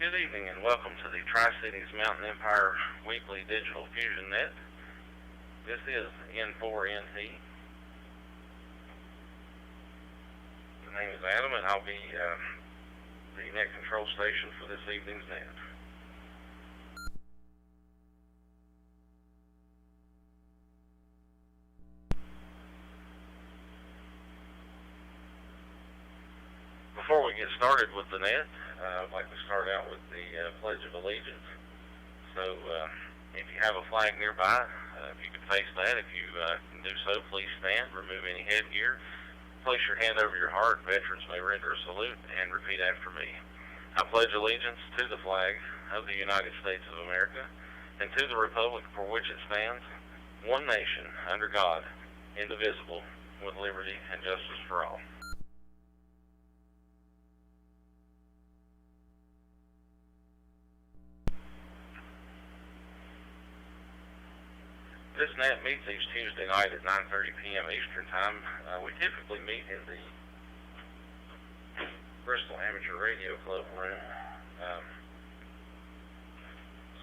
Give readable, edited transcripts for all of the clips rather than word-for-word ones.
Good evening and welcome to the Tri-Cities Mountain Empire Weekly Digital Fusion Net. This is N4NT. The name is Adam and I'll be the net control station for this evening's net. Before we get started with the net, I'd like to start out with the Pledge of Allegiance. So if you have a flag nearby, if you could face that, if you can do so, please stand, remove any headgear, place your hand over your heart. Veterans may render a salute and repeat after me. I pledge allegiance to the flag of the United States of America and to the republic for which it stands, one nation, under God, indivisible, with liberty and justice for all. This net meets each Tuesday night at 9:30 p.m. Eastern Time. We typically meet in the Bristol Amateur Radio Club room.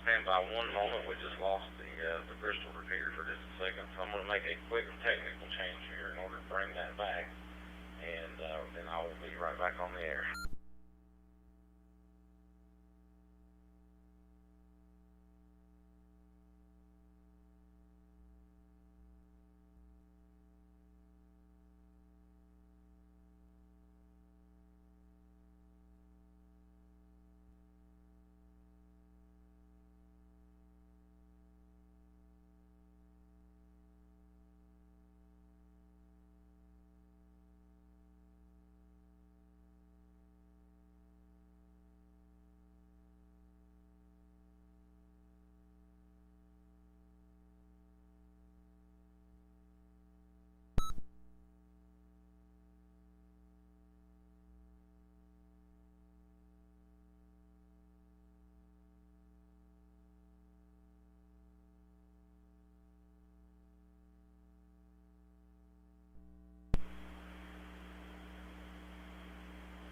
Stand by one moment. We just lost the Bristol repeater for just a second, so I'm going to make a quick technical change here in order to bring that back, and then I will be right back on the air.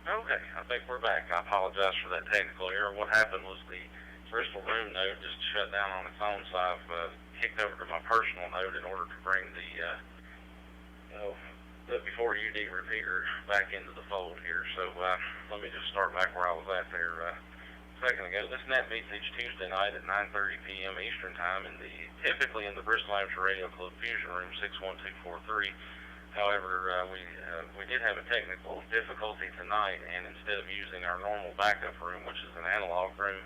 Okay, I think we're back. I apologize for that technical error. What happened was the Bristol room node just shut down on its own, so I've kicked over to my personal node in order to bring the before UD repeater back into the fold here. So let me just start back where I was at there a second ago. This net meets each Tuesday night at 9:30 p.m. Eastern Time, typically in the Bristol Amateur Radio Club Fusion Room 61243. However, we did have a technical difficulty tonight, and instead of using our normal backup room, which is an analog room,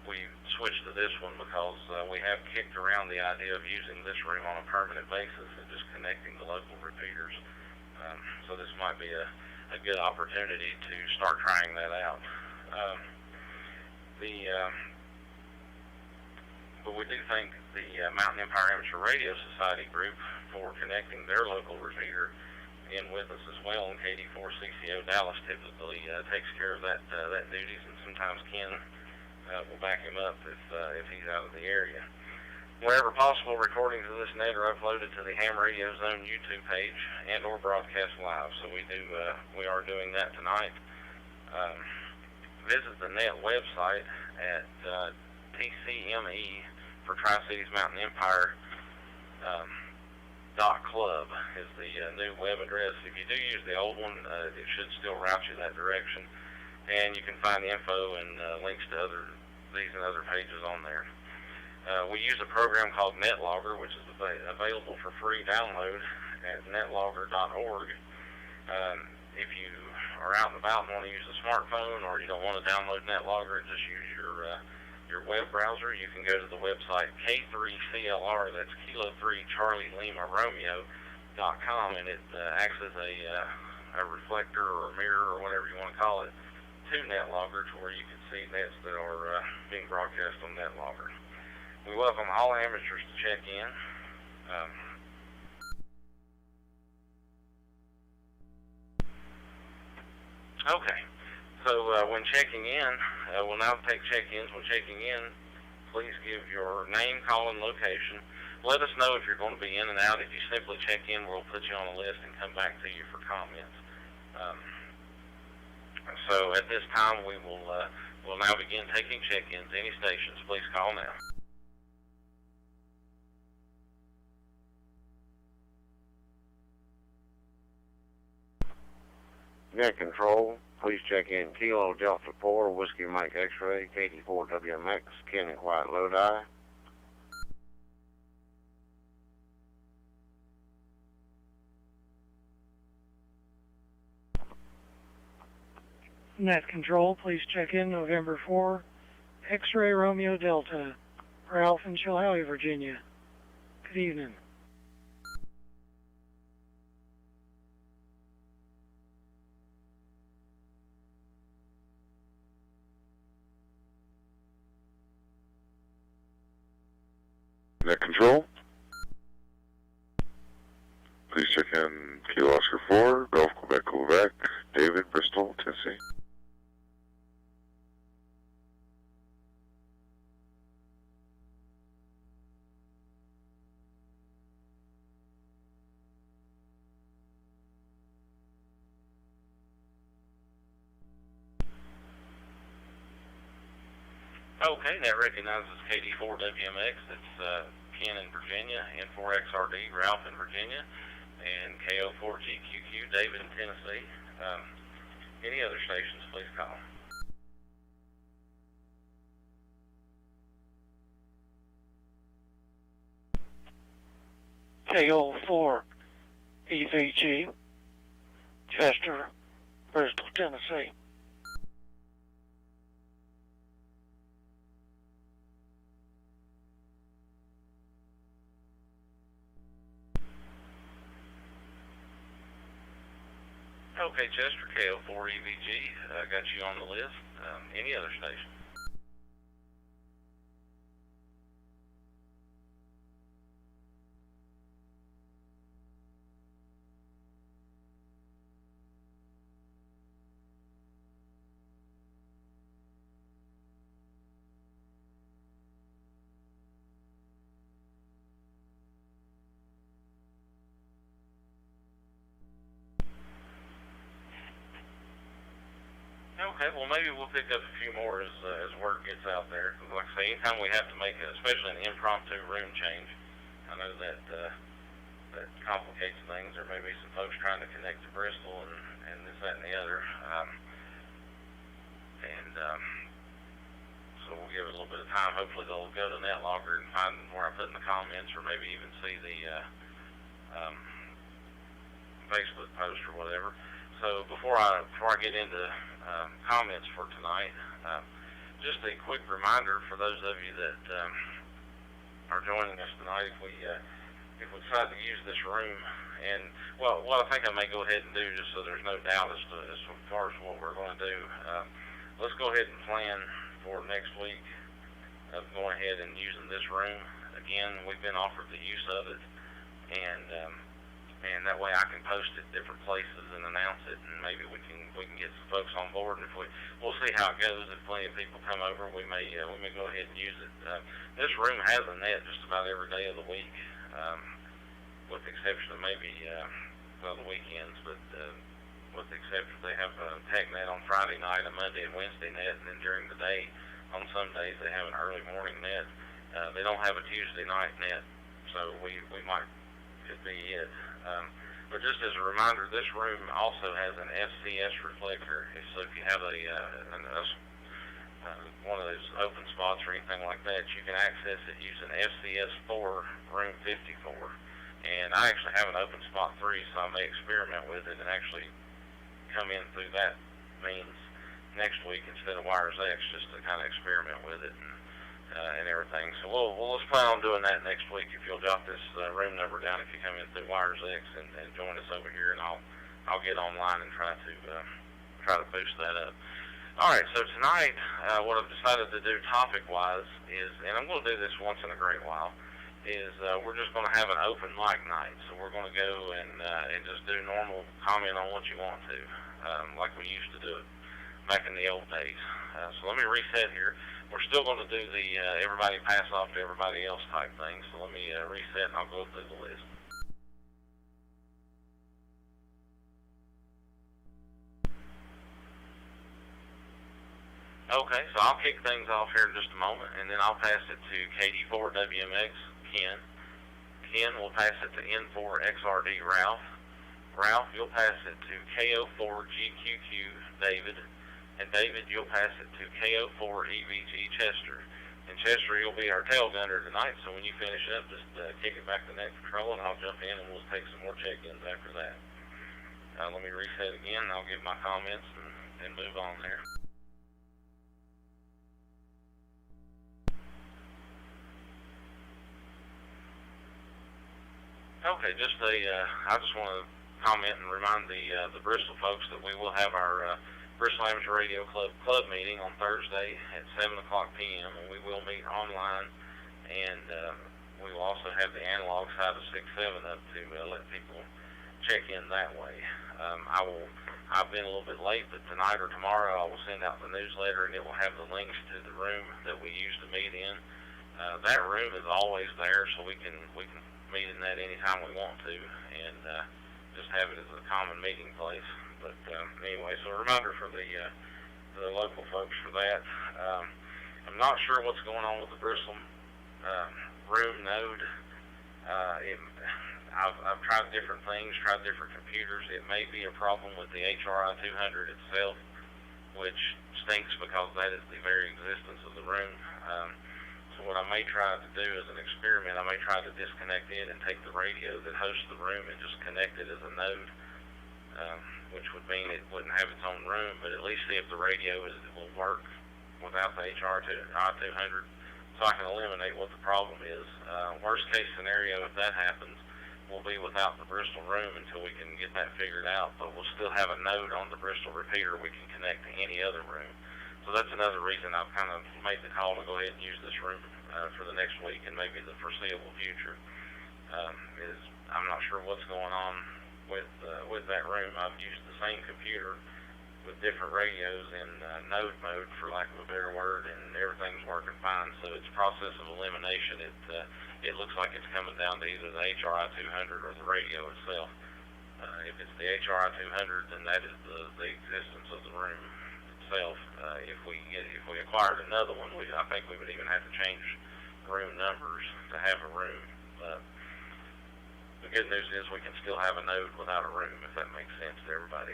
we switched to this one because we have kicked around the idea of using this room on a permanent basis and just connecting the local repeaters. So this might be a good opportunity to start trying that out. But we do thank the Mountain Empire Amateur Radio Society group for connecting their local repeater in with us as well. And KD4CCO Dallas typically takes care of that duties, and sometimes Ken will back him up if he's out of the area. Wherever possible, recordings of this net are uploaded to the Ham Radio Zone YouTube page and/or broadcast live. So we are doing that tonight. Visit the net website at TCME for Tri-Cities Mountain Empire .club is the new web address. If you do use the old one, it should still route you that direction, and you can find the info and links to these and other pages on there. We use a program called NetLogger, which is available for free download at netlogger.org. If you are out and about and want to use a smartphone, or you don't want to download NetLogger and just use your web browser, you can go to the website K3CLR, that's Kilo 3 Charlie Lima Romeo.com, and it acts as a reflector or a mirror or whatever you want to call it to NetLogger, to where you can see nets that are being broadcast on NetLogger. We welcome all amateurs to check in. Okay. So when checking in, we'll now take check-ins. When checking in, please give your name, call, and location. Let us know if you're going to be in and out. If you simply check in, we'll put you on a list and come back to you for comments. So at this time, we will now begin taking check-ins. Any stations, please call now. Net control, please check in Kilo Delta 4, Whiskey Mike X-ray, KD4 WMX, Ken and Quiet Lodi. Net control, please check in November 4, X-ray Romeo Delta, Ralph in Chilhowie, Virginia. Good evening. Net control, please check in Kilo Oscar 4, Gulf Quebec, Quebec, David, Bristol, Tennessee. Okay, that recognizes KD4 WMX. It's Ken in Virginia, N4XRD, Ralph in Virginia, and KO4GQQ, David in Tennessee. Any other stations, please call. KO4 EVG, Chester, Bristol, Tennessee. Okay, Chester, KO4 EVG, got you on the list. Any other station? Okay, well maybe we'll pick up a few more as word gets out there. Like I say, anytime we have to make, especially an impromptu room change, I know that that complicates things. There may be some folks trying to connect to Bristol and this, that, and the other. So we'll give it a little bit of time. Hopefully they'll go to NetLogger and find where I put in the comments, or maybe even see the Facebook post or whatever. So before I get into comments for tonight, just a quick reminder for those of you that are joining us tonight. If we decide to use this room, and well, what I think I may go ahead and do, just so there's no doubt as far as what we're going to do, let's go ahead and plan for next week of going ahead and using this room again. We've been offered the use of it, and that way I can post it different places and announce it, and maybe we can get some folks on board. And if we'll see how it goes. If plenty of people come over, we may go ahead and use it. This room has a net just about every day of the week, with the exception of maybe the weekends. But with the exception, they have a tech net on Friday night, a Monday and Wednesday net, and then during the day, on some days they have an early morning net. They don't have a Tuesday night net, so we might could be it. But just as a reminder, this room also has an FCS reflector. So if you have one of those open spots or anything like that, you can access it using FCS4 room 54. And I actually have an open spot 3, so I may experiment with it and actually come in through that means next week instead of Wires X, just to kind of experiment with it and everything. So we'll just plan on doing that next week. If you'll jot this room number down if you come in through Wires X and join us over here, and I'll get online and try to boost that up. All right, so tonight what I've decided to do topic-wise is, and I'm going to do this once in a great while, is we're just going to have an open mic night. So we're going to go and just do normal comment on what you want to, like we used to do it back in the old days. So let me reset here. We're still going to do the everybody pass off to everybody else type thing. So let me reset and I'll go through the list. Okay, so I'll kick things off here in just a moment, and then I'll pass it to KD4WMX, Ken. Ken will pass it to N4XRD, Ralph. Ralph, you'll pass it to KO4GQQ, David. And David, you'll pass it to KO4EVG, Chester. And Chester, you'll be our tail gunner tonight, so when you finish up, just kick it back to net control, and I'll jump in, and we'll take some more check-ins after that. Let me reset again, and I'll give my comments and move on there. Okay, I just want to comment and remind the Bristol folks that we will have our Bristol Amateur Radio Club meeting on Thursday at 7 o'clock p.m. and we will meet online, and we will also have the analog side of 6-7 up to let people check in that way. I've been a little bit late, but tonight or tomorrow I will send out the newsletter, and it will have the links to the room that we used to meet in. That room is always there, so we can meet in that anytime we want to, and just have it as a common meeting place. But anyway, so a reminder for the local folks for that. I'm not sure what's going on with the Bristol room node. I've tried different things, tried different computers. It may be a problem with the HRI 200 itself, which stinks because that is the very existence of the room. So what I may try to do as an experiment, I may try to disconnect it and take the radio that hosts the room and just connect it as a node, which would mean it wouldn't have its own room, but at least see if the radio will work without the HRI 200, so I can eliminate what the problem is. Worst case scenario, if that happens, we'll be without the Bristol room until we can get that figured out, but we'll still have a node on the Bristol repeater we can connect to any other room. So that's another reason I've kind of made the call to go ahead and use this room for the next week and maybe the foreseeable future. I'm not sure what's going on with that room. I've used the same computer with different radios in node mode, for lack of a better word, and everything's working fine. So it's a process of elimination. It looks like it's coming down to either the HRI 200 or the radio itself. If it's the HRI 200, then that is the existence of the room itself. If we acquired another one, I think we would even have to change room numbers to have a room. The good news is we can still have a node without a room, if that makes sense to everybody.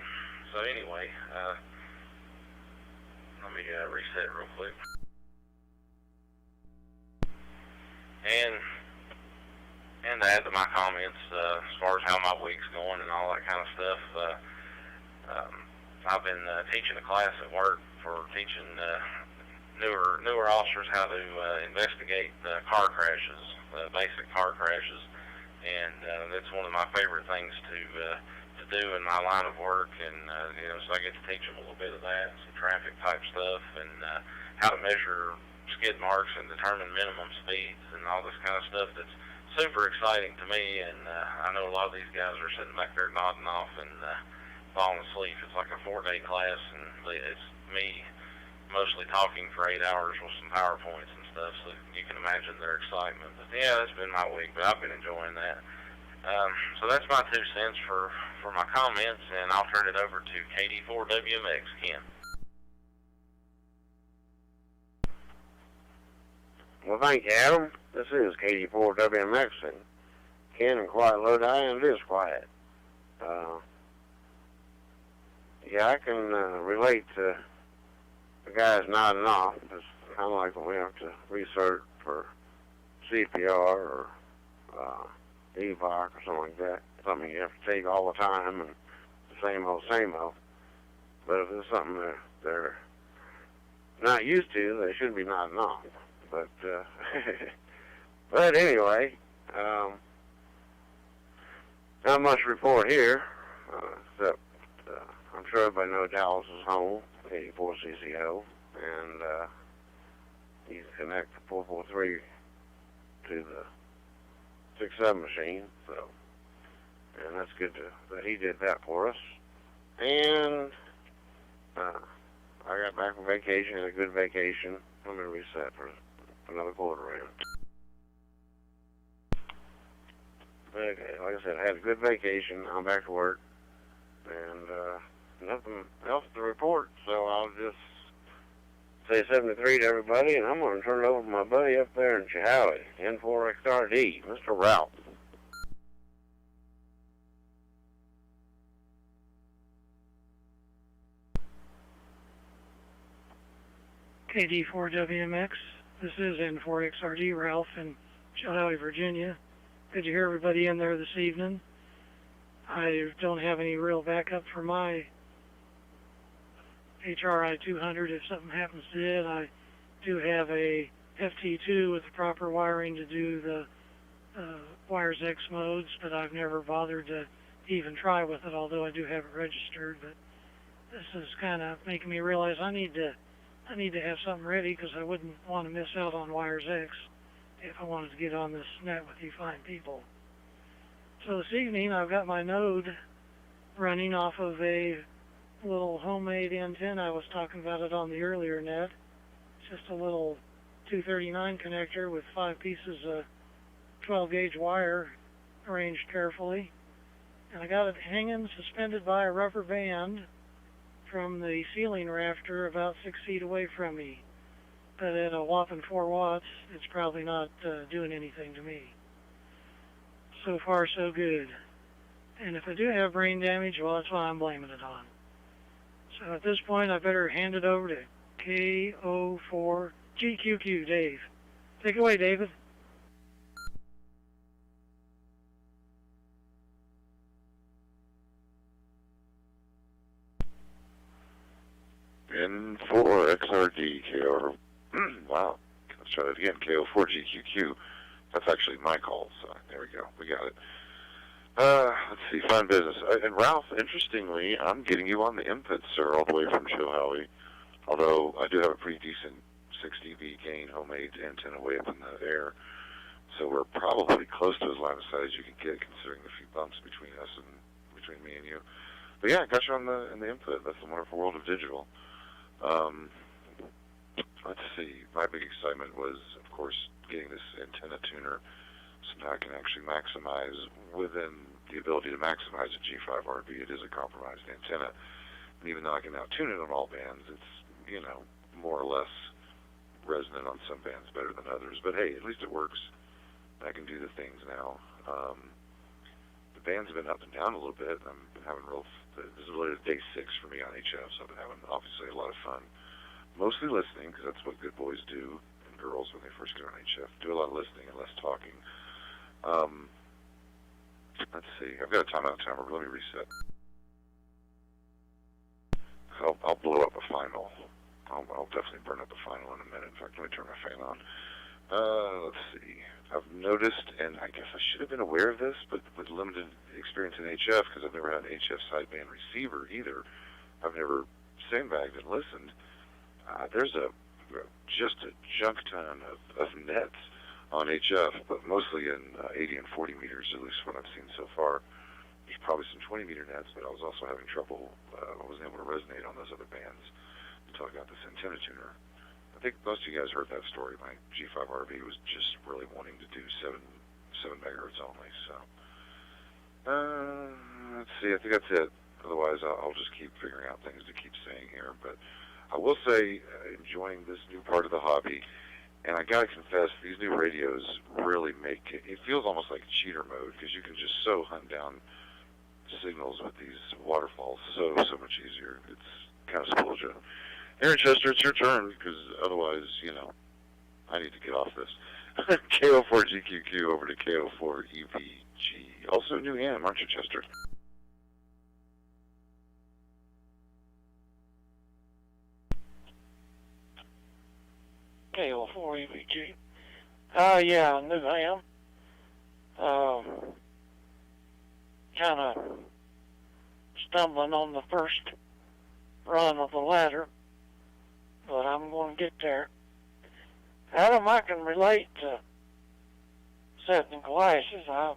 So anyway, let me reset real quick. And to add to my comments, as far as how my week's going and all that kind of stuff, I've been teaching a class at work for teaching newer officers how to investigate car crashes, basic car crashes, and that's one of my favorite things to do in my line of work, and so I get to teach them a little bit of that, some traffic type stuff, and how to measure skid marks and determine minimum speeds and all this kind of stuff that's super exciting to me. And I know a lot of these guys are sitting back there nodding off and falling asleep. It's like a 4-day class, and it's me mostly talking for 8 hours with some PowerPoints and stuff, so you can imagine their excitement. But yeah, that's been my week, but I've been enjoying that. So that's my 2 cents for my comments, and I'll turn it over to KD4WMX, Ken. Well, thank you, Adam. This is KD4WMX, and Ken and Quiet Lodi, and it is quiet. Yeah, I can relate to the guys nodding off. It's kind of like when we have to research for CPR or EVOC or something like that. Something you have to take all the time, and the same old, same old. But if it's something that they're not used to, they should be nodding off. But but anyway, not much report here, except I'm sure everybody knows Dallas is home, 84 CCO, and you can connect the 443 to the 6-7 machine, so, and that's good that he did that for us. And I got back from vacation, had a good vacation. Let me reset for another quarter round. Okay, like I said, I had a good vacation. I'm back to work, and nothing else to report, so I'll just say 73 to everybody, and I'm going to turn it over to my buddy up there in Chihowie, N4XRD, Mr. Ralph. KD4WMX, this is N4XRD, Ralph in Chihowie, Virginia. Good to hear everybody in there this evening. I don't have any real backup for my HRI 200 if something happens to it. I do have a FT2 with the proper wiring to do the wires X modes, but I've never bothered to even try with it, although I do have it registered. But this is kind of making me realize I need to have something ready, because I wouldn't want to miss out on wires X if I wanted to get on this net with you fine people. So this evening I've got my node running off of a little homemade antenna. I was talking about it on the earlier net. It's just a little 239 connector with 5 pieces of 12 gauge wire arranged carefully. And I got it hanging suspended by a rubber band from the ceiling rafter about 6 feet away from me. But at a whopping 4 watts, it's probably not doing anything to me. So far, so good. And if I do have brain damage, well, that's why I'm blaming it on. So at this point, I better hand it over to KO4GQQ, Dave. Take it away, David. N4XRD, KO. Wow. Let's try that again. KO4GQQ. That's actually my call, so there we go. We got it. Let's see. Fine business. And Ralph, interestingly, I'm getting you on the input, sir, all the way from Chilhowie. Although I do have a pretty decent 6 dB gain homemade antenna way up in the air. So we're probably close to as line of sight as you can get, considering the few bumps between us and between me and you. But yeah, I got you on in the input. That's the wonderful world of digital. Let's see. My big excitement was, of course, getting this antenna tuner so now I can actually maximize within the ability to maximize a G5RB. It is a compromised antenna. And even though I can now tune it on all bands, it's, you know, more or less resonant on some bands better than others. But hey, at least it works. I can do the things now. The bands have been up and down a little bit. I'm having this is related to day 6 for me on HF, so I've been having, obviously, a lot of fun. Mostly listening, because that's what good boys do, and girls when they first get on HF. Do a lot of listening and less talking. Let's see. I've got a timeout timer, but let me reset. I'll blow up a final. I'll definitely burn up a final in a minute. In fact, let me turn my fan on. Let's see. I've noticed, and I guess I should have been aware of this, but with limited experience in HF, because I've never had an HF sideband receiver either. I've never sandbagged and listened. There's just a junk ton of nets on HF, but mostly in 80 and 40 meters, at least what I've seen so far. There's probably some 20 meter nets, but I was also having trouble. I wasn't able to resonate on those other bands until I got this antenna tuner. I think most of you guys heard that story. My G5RV was just really wanting to do 7 megahertz only. So let's see. I think that's it. Otherwise, I'll just keep figuring out things to keep saying here. But I will say, enjoying this new part of the hobby. And I gotta confess, these new radios really make it feels almost like cheater mode, because you can just so hunt down signals with these waterfalls so much easier. It's kind of spools you. Aaron Chester, it's your turn, because otherwise, you know, I need to get off this. KO4GQQ over to KO4EVG. Also New Am, aren't you, Chester? KO4EVG. Yeah, New Am. Kind of stumbling on the first run of the ladder, but I'm going to get there. Adam, I can relate to setting classes. I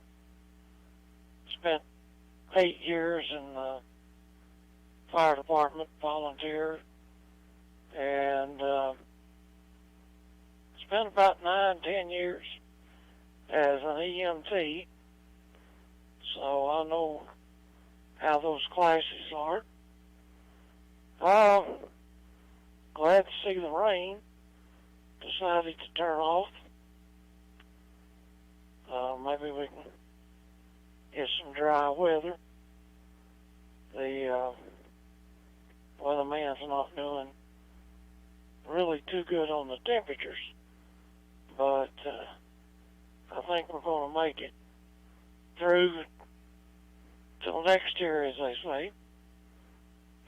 spent 8 years in the fire department, volunteer, and spent about 9-10 years as an EMT, so I know how those classes are. glad to see the rain. Decided to turn off. Maybe we can get some dry weather. The weatherman's not doing really too good on the temperatures, but I think we're going to make it through till next year, as they say.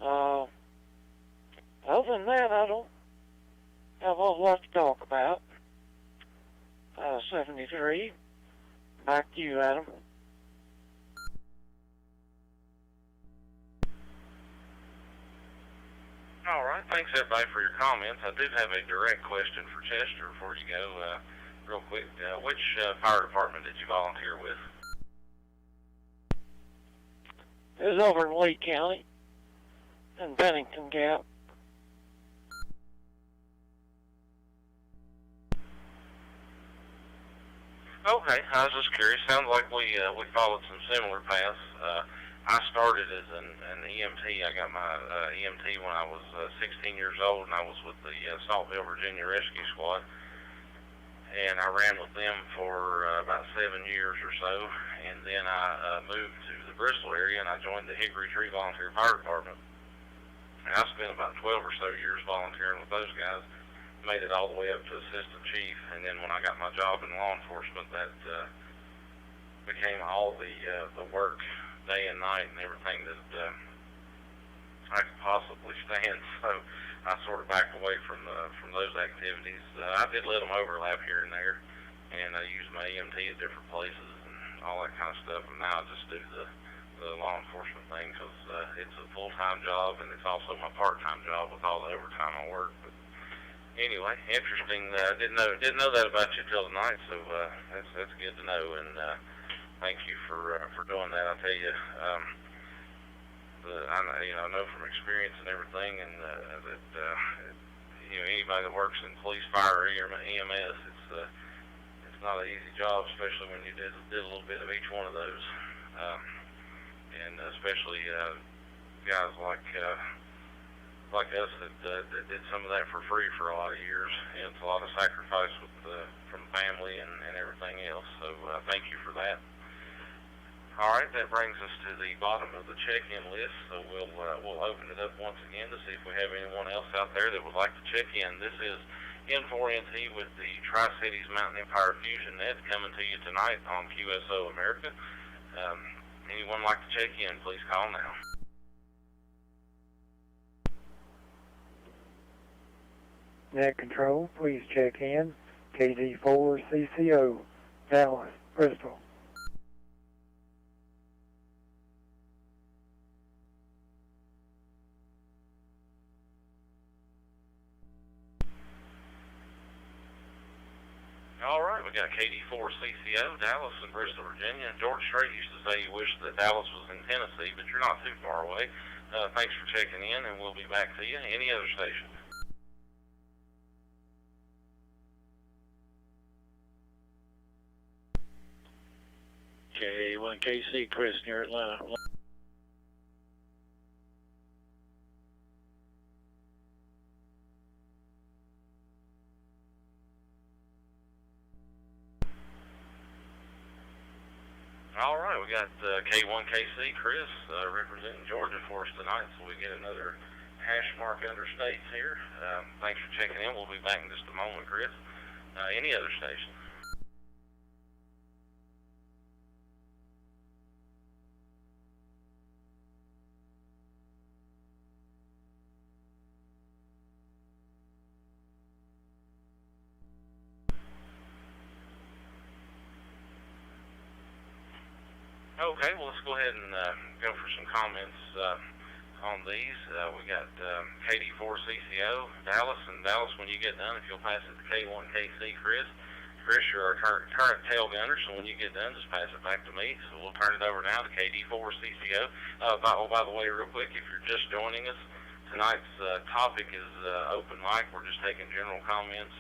Other than that, I don't have a whole lot to talk about. 73. Back to you, Adam. All right, thanks everybody for your comments. I do have a direct question for Chester before you go. Real quick, which fire department did you volunteer with? It was over in Lee County, in Bennington Gap. Okay, I was just curious. Sounds like we followed some similar paths. I started as an EMT. I got my EMT when I was 16 years old, and I was with the Saltville, Virginia Rescue Squad. And I ran with them for about 7 years or so. And then I moved to the Bristol area, and I joined the Hickory Tree Volunteer Fire Department. And I spent about 12 or so years volunteering with those guys. Made it all the way up to assistant chief, and then when I got my job in law enforcement, that became all the work day and night and everything that I could possibly stand. So I sort of backed away from those activities. I did let them overlap here and there, and I used my EMT at different places and all that kind of stuff. And now I just do the law enforcement thing because it's a full-time job, and it's also my part-time job with all the overtime I work. But anyway, interesting. Didn't know that about you till tonight, so that's good to know. And thank you for doing that. I tell you, I know from experience and everything, and that anybody that works in police, fire, or EMS, it's not an easy job, especially when you did a little bit of each one of those, and especially guys like us that did some of that for free for a lot of years. And it's a lot of sacrifice from family and everything else. So thank you for that. All right, that brings us to the bottom of the check-in list. So we'll open it up once again to see if we have anyone else out there that would like to check in. This is N4NT with the Tri-Cities Mountain Empire Fusion Net coming to you tonight on QSO America. Anyone like to check in, please call now. Net Control, please check in. KD4 CCO, Dallas, Bristol. All right, we got KD4 CCO, Dallas and Bristol, Virginia. George Strait used to say he wished that Dallas was in Tennessee, but you're not too far away. Thanks for checking in, and we'll be back to you. Any other station? K1KC, Chris, near Atlanta. All right, we got K1KC, Chris, representing Georgia for us tonight, so we get another hash mark under states here. Thanks for checking in. We'll be back in just a moment, Chris. Any other station? Okay, well, let's go ahead and go for some comments on these. We got KD4 CCO, Dallas, and Dallas, when you get done, if you'll pass it to K1KC, Chris. Chris, you're our current tail gunner, so when you get done, just pass it back to me. So we'll turn it over now to KD4 CCO. By the way, real quick, if you're just joining us, tonight's topic is open mic. We're just taking general comments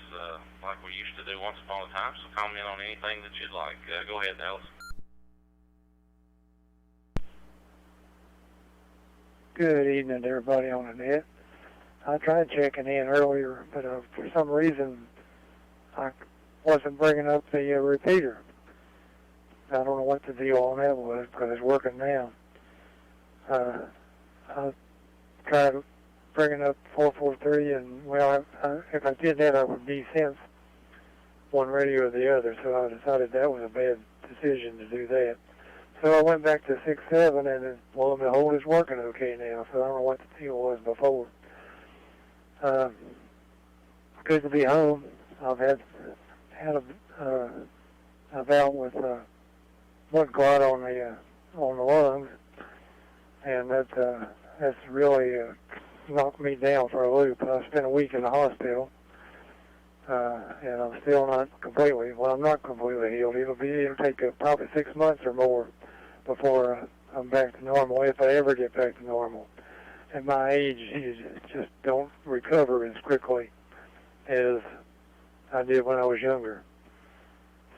like we used to do once upon a time, so comment on anything that you'd like. Go ahead, Dallas. Good evening to everybody on the net. I tried checking in earlier, but for some reason I wasn't bringing up the repeater. I don't know what the deal on that was because it's working now. I tried bringing up 443, and well, if I did that, I would desense one radio or the other. So I decided that was a bad decision to do that. So I went back to 67, and lo and behold, it's working okay now. So I don't know what the deal was before. Good to be home. I've had a bout with blood clot on the lungs, and that's really knocked me down for a loop. I spent a week in the hospital, and I'm still not completely. Well, I'm not completely healed. It'll take probably 6 months or more before I'm back to normal, if I ever get back to normal. At my age, you just don't recover as quickly as I did when I was younger.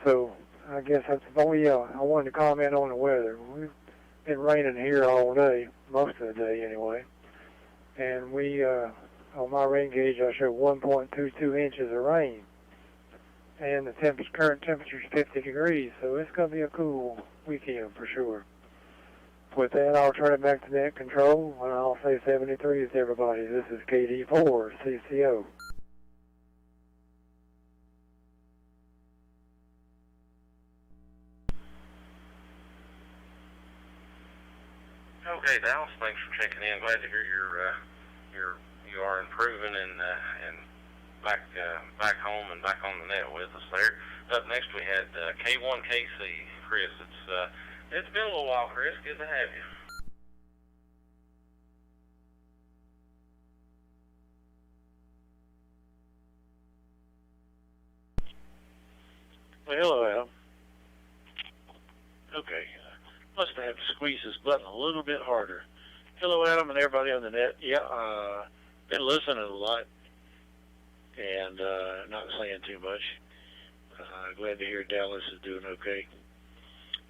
So I guess that's I wanted to comment on the weather. We've been raining here all day, most of the day anyway. And on my rain gauge, I show 1.22 inches of rain. And the current temperature is 50 degrees, so it's going to be a cool weekend for sure. With that, I'll turn it back to net control, and I'll say 73 to everybody. This is KD4, CCO. Okay, Dallas, thanks for checking in. Glad to hear you are improving and back home and back on the net with us there. Up next we had K1KC, Chris. It's been a little while, Chris. Good to have you. Well, hello, Adam. Okay. Must have to squeeze this button a little bit harder. Hello, Adam, and everybody on the net. Yeah, been listening a lot and not saying too much. Glad to hear Dallas is doing okay.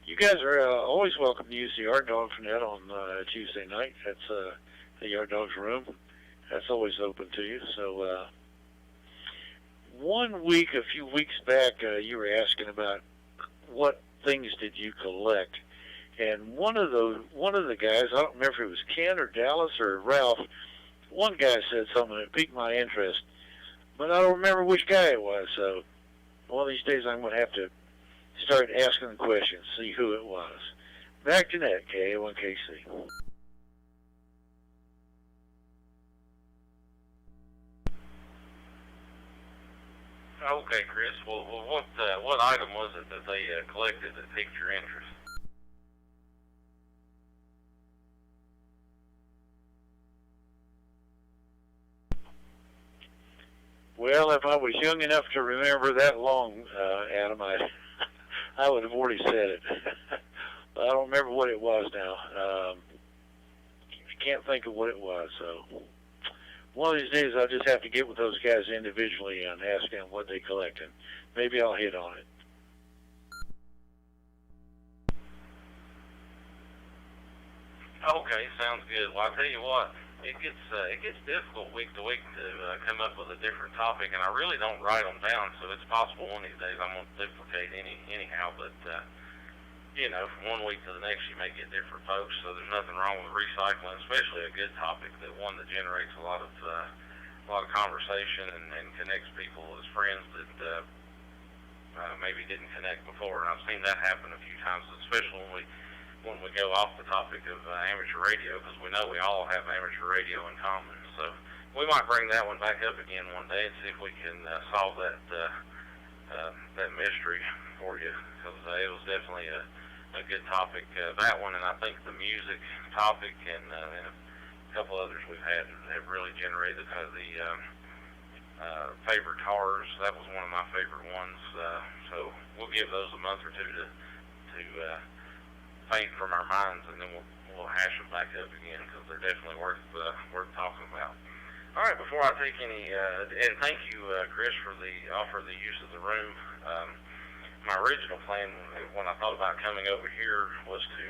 You guys are always welcome to use the Yard Dogs net on Tuesday night. That's the Yard Dogs room. That's always open to you. So 1 week, a few weeks back, you were asking about what things did you collect. And one of the guys, I don't remember if it was Ken or Dallas or Ralph, one guy said something that piqued my interest, but I don't remember which guy it was. So one of these days I'm going to have to start asking the questions, see who it was. Back to net, KA1KC. Okay, Chris. Well, what item was it that they collected that piqued your interest? Well, if I was young enough to remember that long, Adam, I would have already said it. But I don't remember what it was now. I can't think of what it was. So one of these days I'll just have to get with those guys individually and ask them what they collect, and maybe I'll hit on it. Okay, sounds good. Well, I'll tell you what. It gets difficult week to week to come up with a different topic, and I really don't write them down, so it's possible one of these days I'm going to duplicate anyhow, but, from 1 week to the next you may get different folks, so there's nothing wrong with recycling, especially a good topic, one that generates a lot of conversation and connects people as friends that maybe didn't connect before, and I've seen that happen a few times, especially when we go off the topic of amateur radio, because we know we all have amateur radio in common. So we might bring that one back up again one day and see if we can solve that mystery for you, because it was definitely a good topic, that one, and I think the music topic and a couple others we've had have really generated the favorite cars. That was one of my favorite ones, so we'll give those a month or two to faint from our minds, and then we'll hash them back up again, because they're definitely worth talking about. All right, before I take any, and thank you, Chris, for the offer of the use of the room. My original plan, when I thought about coming over here, was to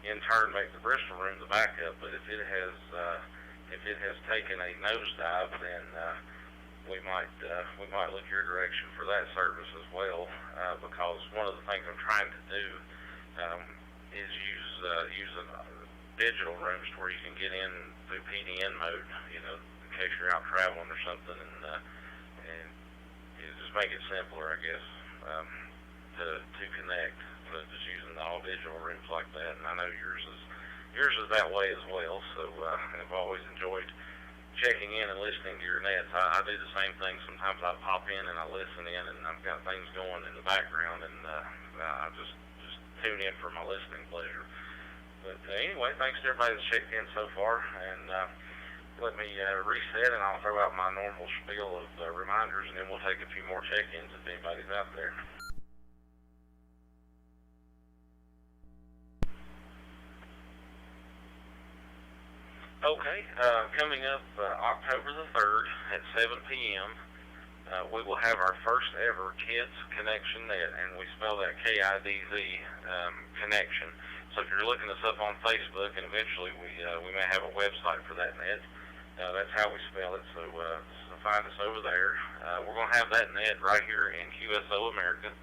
in turn make the Bristol room the backup, but if it has if it has taken a nosedive, then we might look your direction for that service as well, because one of the things I'm trying to do is use digital rooms where you can get in through PDN mode, in case you're out traveling or something, and just make it simpler, I guess, to connect. So just using the all digital rooms like that, and I know yours is that way as well. So I've always enjoyed checking in and listening to your nets. I do the same thing. Sometimes I pop in and I listen in, and I've got things going in the background, and I just tune in for my listening pleasure. But anyway, thanks to everybody that's checked in so far, and let me reset, and I'll throw out my normal spiel of reminders, and then we'll take a few more check-ins if anybody's out there. Okay, coming up October the 3rd at 7 p.m., we will have our first ever Kids Connection Net, and we spell that K-I-D-Z, connection. So if you're looking us up on Facebook, and eventually we may have a website for that net, that's how we spell it, so find us over there. We're going to have that net right here in QSO America,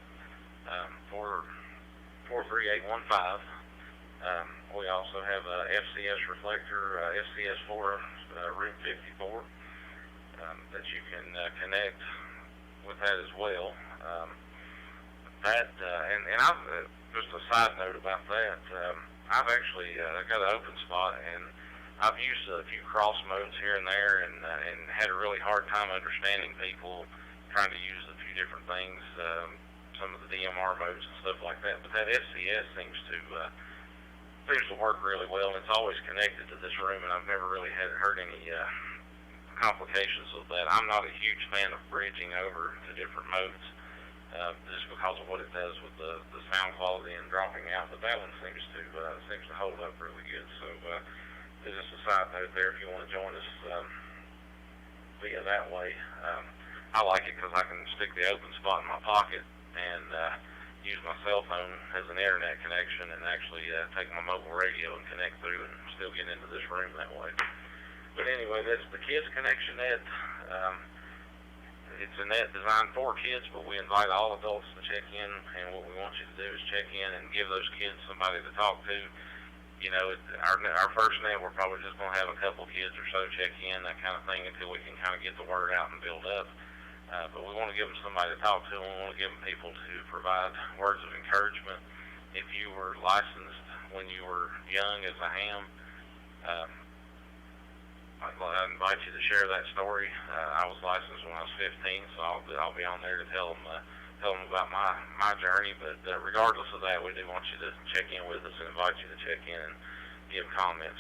43815. We also have a FCS reflector, FCS4, room 54, that you can connect with that as well. And I've, just a side note about that, I've actually got an open spot, and I've used a few cross modes here and there, and had a really hard time understanding people trying to use a few different things, some of the DMR modes and stuff like that. But that FCS seems to work really well, and it's always connected to this room, and I've never really heard any complications with that. I'm not a huge fan of bridging over to different modes, just because of what it does with the sound quality and dropping out. But that one seems to hold up really good. So there's just a side note there if you want to join us via that way. I like it because I can stick the open spot in my pocket and use my cell phone as an internet connection, and actually take my mobile radio and connect through and still get into this room that way. But anyway, that's the Kids Connection Net. It's a net designed for kids, but we invite all adults to check in, and what we want you to do is check in and give those kids somebody to talk to. Our first net, we're probably just going to have a couple kids or so check in, that kind of thing, until we can kind of get the word out and build up. But we want to give them somebody to talk to, and we want to give them people to provide words of encouragement. If you were licensed when you were young as a ham, I invite you to share that story. I was licensed when I was 15, so I'll be on there to tell them about my journey. But regardless of that, we do want you to check in with us and invite you to check in and give comments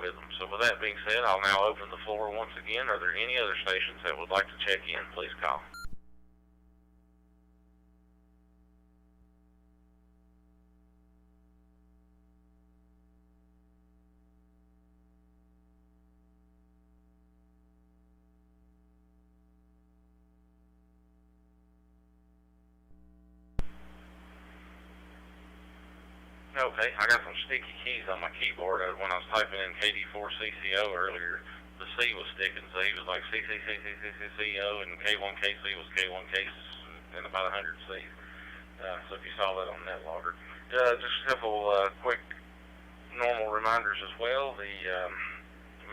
with them. So with that being said, I'll now open the floor once again. Are there any other stations that would like to check in? Please call. Okay, I got some sticky keys on my keyboard. When I was typing in KD4CCO earlier, the C was sticking, so he was like CCCCCCO, and K1KC was K1KC, and about 100 C's. So if you saw that on NetLogger. Just a couple quick normal reminders as well. The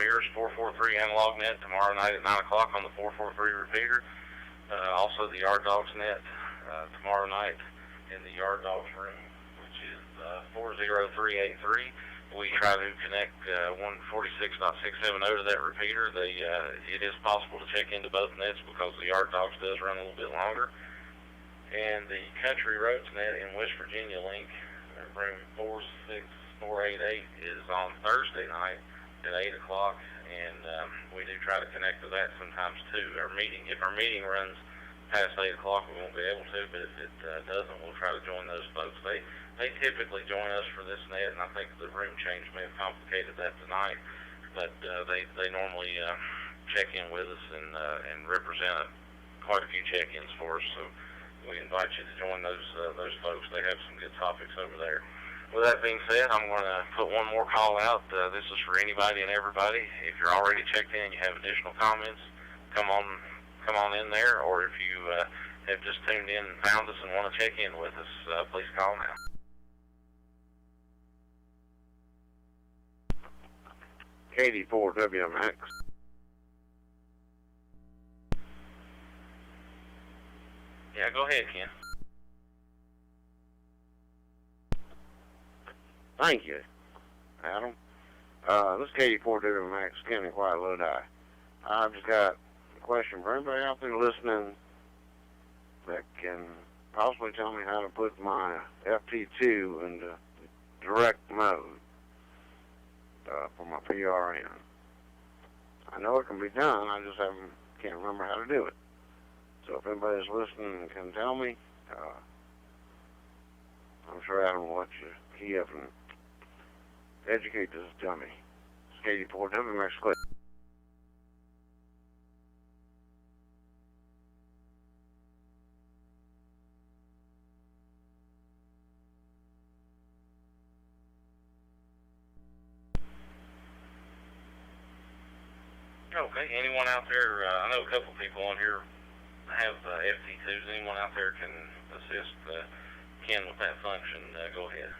Mirrors 443 analog net tomorrow night at 9 o'clock on the 443 repeater. Also the Yard Dogs net tomorrow night in the Yard Dogs room, 40383. We try to connect 146.670 to that repeater. It is possible to check into both nets because the Yard Dogs does run a little bit longer. And the Country Roads net in West Virginia link, room 46488, is on Thursday night at 8 o'clock, and we do try to connect to that sometimes too. If our meeting runs past 8 o'clock, we won't be able to, but if it doesn't, we'll try to join those folks. They typically join us for this net, and I think the room change may have complicated that tonight, but they normally check in with us and represent quite a few check-ins for us, so we invite you to join those folks. They have some good topics over there. With that being said, I'm going to put one more call out. This is for anybody and everybody. If you're already checked in and you have additional comments, come on in there. Or if you have just tuned in and found us and want to check in with us, please call now. KD4WMX. Yeah, go ahead, Ken. Thank you, Adam. This is KD4WMX, County Quiet Lodi. I've just got a question for everybody out there listening that can possibly tell me how to put my FT2 into direct mode for my PRN. I know it can be done, I just can't remember how to do it. So if anybody's listening and can tell me, I'm sure Adam will let you key up and educate this dummy. It's KD4WMX Click. Okay, anyone out there, I know a couple people on here have FT2s. Anyone out there can assist Ken with that function, go ahead.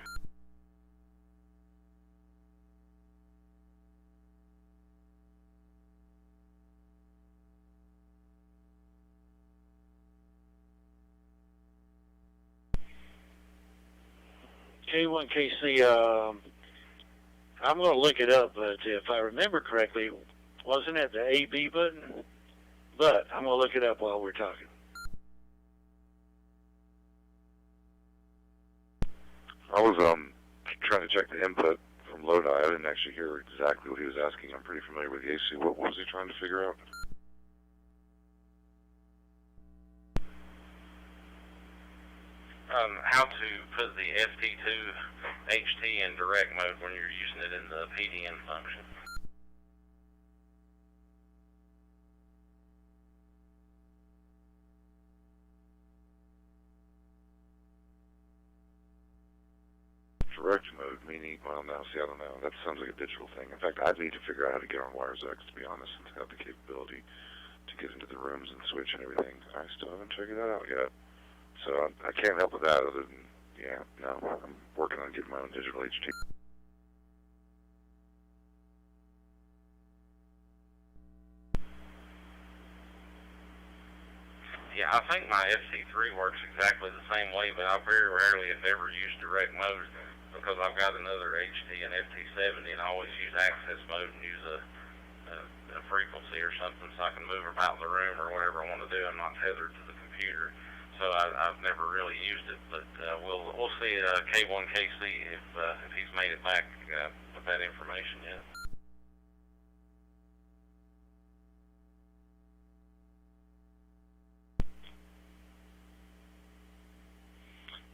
K1KC, I'm going to look it up, but if I remember correctly, wasn't it the AB button? But I'm going to look it up while we're talking. I was trying to check the input from Lodi. I didn't actually hear exactly what he was asking. I'm pretty familiar with the AC. What was he trying to figure out? How to put the FT2 HT in direct mode when you're using it in the PDN function. Direct mode, meaning, well, now, see, I don't know. That sounds like a digital thing. In fact, I'd need to figure out how to get on Wires X, to be honest, and have the capability to get into the rooms and switch and everything. I still haven't figured that out yet. So I can't help with that other than, yeah, no, I'm working on getting my own digital HT. Yeah, I think my FC3 works exactly the same way, but I very rarely, if ever, use direct mode because I've got another HT and FT70, and I always use access mode and use a frequency or something so I can move about the room or whatever I want to do. I'm not tethered to the computer, so I've never really used it. But we'll see K1KC if he's made it back with that information yet.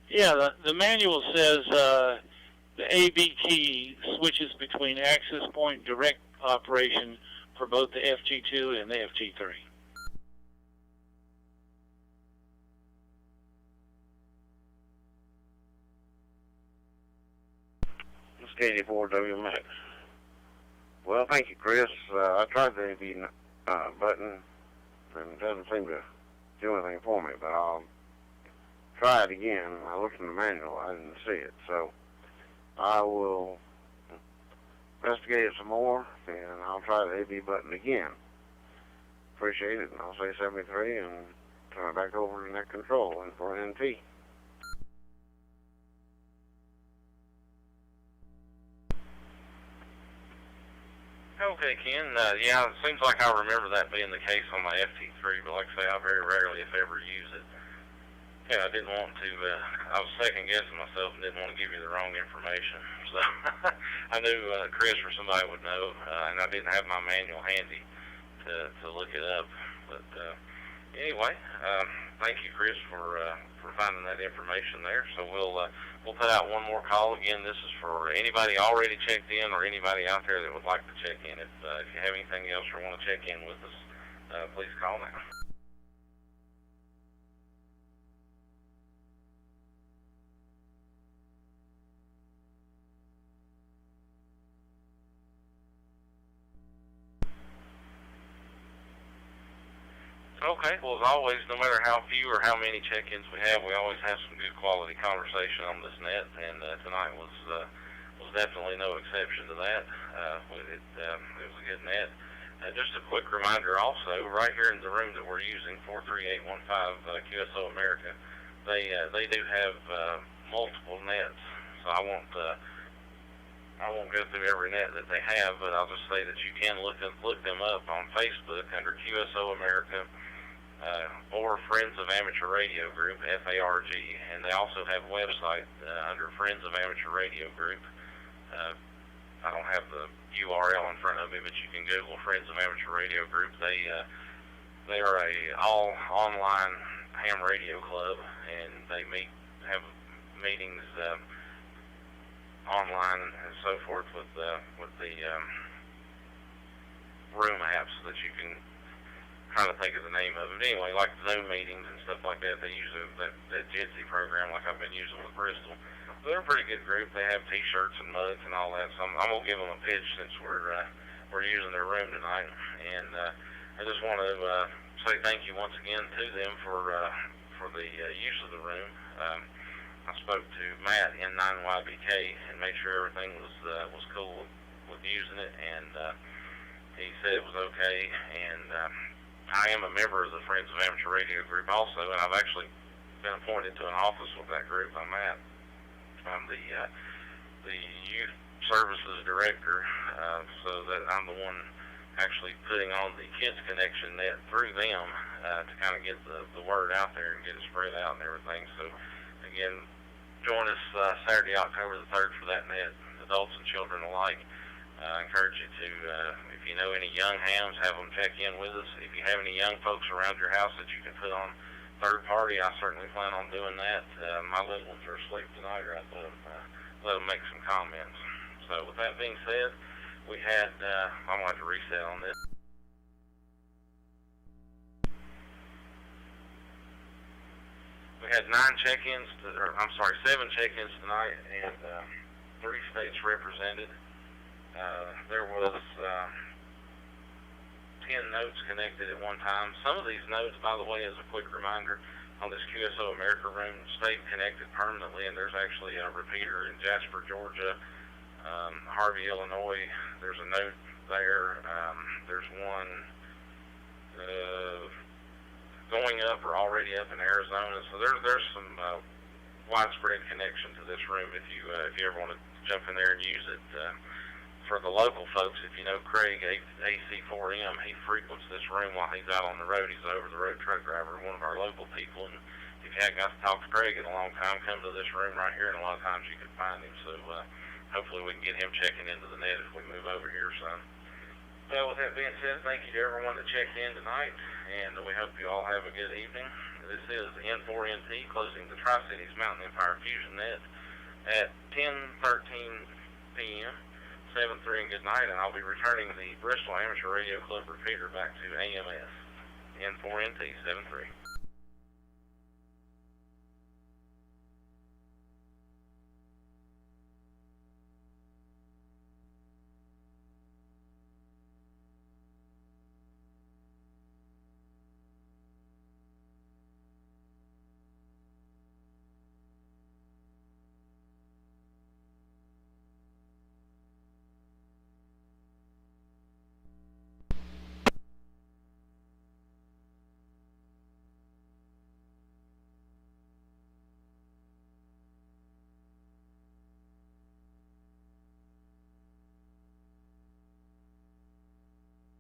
Yeah, the manual says the AB key switches between access point direct operation for both the FT2 and the FT3. This is KD4WMX. Well, thank you, Chris. I tried the AB button, and it doesn't seem to do anything for me, but I'll try it again. I looked in the manual. I didn't see it, so I will investigate it some more, and I'll try the AB button again. Appreciate it, and I'll say 73 and turn it back over to net control and for NT. Okay, Ken. Yeah, it seems like I remember that being the case on my FT3, but like I say, I very rarely, if ever, use it. Yeah, I didn't want to, I was second guessing myself and didn't want to give you the wrong information. So I knew Chris or somebody would know, and I didn't have my manual handy to look it up. But anyway, thank you, Chris, for finding that information there. So we'll put out one more call. Again, this is for anybody already checked in or anybody out there that would like to check in. If you have anything else or want to check in with us, please call now. Okay, well, as always, no matter how few or how many check-ins we always have some good quality conversation on this net, and tonight was definitely no exception to that. It was a good net. Just a quick reminder also, right here in the room that we're using, 43815 QSO America, they do have multiple nets, so I won't go through every net that they have, but I'll just say that you can look them up on Facebook under QSO America or Friends of Amateur Radio Group, FARG, and they also have a website under Friends of Amateur Radio Group. I don't have the URL in front of me, but you can Google Friends of Amateur Radio Group. They are a all online ham radio club, and they have meetings online and so forth with the room apps that you can kind of think of the name of it. Anyway, like Zoom meetings and stuff like that, they use that Jitsi program like I've been using with Bristol. They're a pretty good group. They have T-shirts and mugs and all that. So I'm gonna give them a pitch since we're using their room tonight, and I just want to say thank you once again to them for the use of the room. I spoke to Matt in 9YBK and made sure everything was cool with using it, and he said it was okay. And I am a member of the Friends of Amateur Radio Group also, and I've actually been appointed to an office with that group by Matt. I'm the youth services director, so that I'm the one actually putting on the Kids Connection net through them to kind of get the word out there and get it spread out and everything. So again, join us Saturday, October the 3rd for that net, adults and children alike. I encourage you to, if you know any young hams, have them check in with us. If you have any young folks around your house that you can put on third party, I certainly plan on doing that. My little ones are asleep tonight, or I let them make some comments. So with that being said, we had, I'm going to have to reset on this. We had 7 check-ins tonight, and 3 states represented. There was 10 notes connected at one time. Some of these notes, by the way, as a quick reminder, on this QSO America room, stayed connected permanently, and there's actually a repeater in Jasper, Georgia, Harvey, Illinois. There's a note there. There's one going up or already up in Arizona. So there's some widespread connection to this room if you ever want to jump in there and use it. For the local folks, if you know Craig, AC4M, he frequents this room while he's out on the road. He's an over-the-road truck driver, one of our local people. And if you haven't got to talk to Craig in a long time, come to this room right here, and a lot of times you can find him. So hopefully we can get him checking into the net if we move over here some. Well, with that being said, thank you to everyone that checked in tonight, and we hope you all have a good evening. This is N4NT closing the Tri-Cities Mountain Empire Fusion Net at 10:13 p.m. 7-3 and good night, and I'll be returning the Bristol Amateur Radio Club repeater back to AMS. N4NT 7-3.